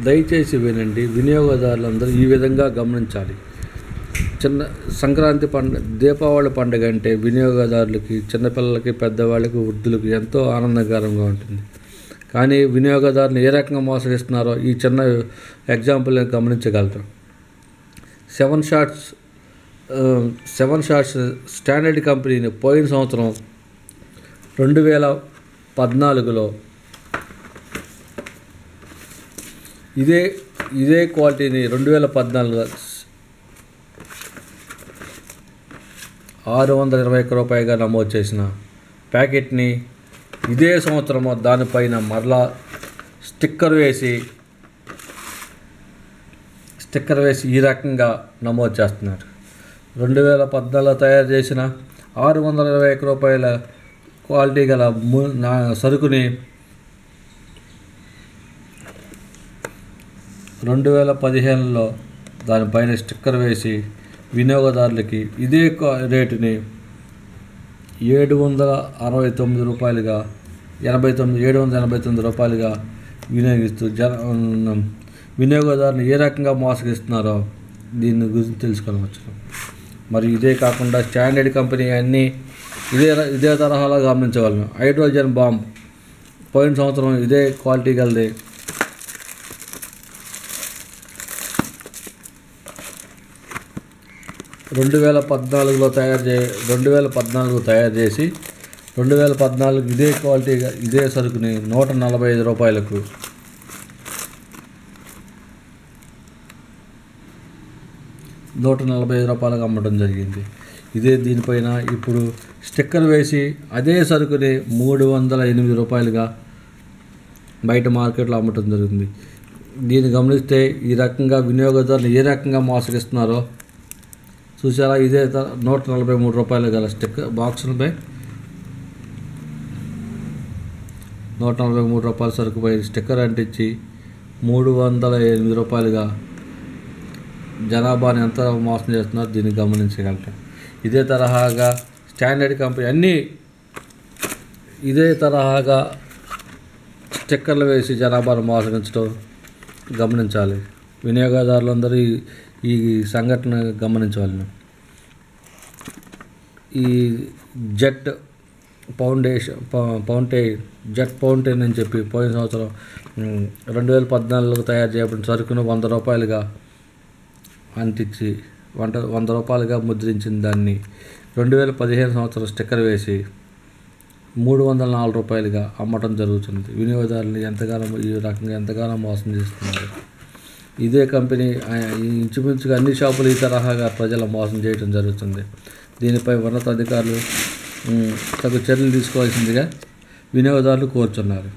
దయచేసి వినండి. వినియోగదారులందరూ ఈ విధంగా గమనించాలి. సంక్రాంతి పండుగ, దీపావళి పండుగ అంటే వినియోగదారులకి, చిన్నపిల్లలకి, పెద్దవాళ్ళకి, వృద్ధులకి ఎంతో ఆనందకరంగా ఉంటుంది. కానీ వినియోగదారులు ఏ రకంగా మోసగిస్తున్నారో ఈ చిన్న ఎగ్జాంపుల్ గమనించగలరు. సెవెన్ షాట్స్ స్టాండర్డ్ కంపెనీని పోయిన సంవత్సరం 2014లో ఇదే క్వాలిటీని 2014 ₹621 నమోదు చేసిన ప్యాకెట్ని ఇదే సంవత్సరము దానిపైన మరలా స్టిక్కర్ వేసి ఈ రకంగా నమోదు చేస్తున్నారు. 2014లో తయారు చేసిన ₹621 క్వాలిటీ గల సరుకుని 2015లో దానిపైన స్టిక్కర్ వేసి వినియోగదారులకి ఇదే రేటుని ₹789 వినియోగిస్తూ వినియోగదారుని ఏ రకంగా మోసగిస్తున్నారో దీని గురించి తెలుసుకోవచ్చు. మరి ఇదే కాకుండా స్టాండర్డ్ కంపెనీ అన్నీ ఇదే తరహాలో గమనించగలను. హైడ్రోజన్ బాంబ్ పోయిన సంవత్సరం ఇదే క్వాలిటీ గలది 2014లో తయారు చేసి 2014 ఇదే క్వాలిటీగా ఇదే సరుకుని ₹145 అమ్మడం జరిగింది. దీనిపైన ఇప్పుడు స్టిక్కర్ వేసి అదే సరుకుని ₹308 బయట మార్కెట్లో అమ్మటం జరుగుతుంది. దీన్ని గమనిస్తే ఈ రకంగా వినియోగదారులు ఏ రకంగా మోసగిస్తున్నారో చూసారా. ఇదే ₹143 గల స్టిక్కర్ బాక్సులపై ₹143 సరుకుపై స్టిక్కర్ అంటించి ₹308 జనాభాని ఎంత మోసం చేస్తున్నారో దీన్ని గమనించగలరు. ఇదే తరహాగా స్టాండర్డ్ కంపెనీ అన్నీ ఇదే తరహాగా స్టిక్కర్లు వేసి జనాభాను మోసగించడం గమనించాలి. వినియోగదారులందరూ ఈ సంఘటన గమనించవాలి. ఈ జెట్ ఫౌంటైన్ అని చెప్పి పోయిన సంవత్సరం 2014లో తయారు చేయబడిన సరుకును ₹100 అంటించి ₹100 ముద్రించిన దాన్ని 2015 సంవత్సరం స్టిక్కర్ వేసి ₹304 అమ్మటం జరుగుతుంది. వినియోగదారులు ఈ రకంగా ఎంతగానో మోసం చేస్తున్నారు. ఇదే కంపెనీ ఇంచుమించుగా అన్ని షాపులు ఈ తరహాగా ప్రజల మోసం చేయడం జరుగుతుంది. దీనిపై ఉన్నతాధికారులు తగు చర్యలు తీసుకోవాల్సిందిగా వినియోగదారులు కోరుచున్నారు.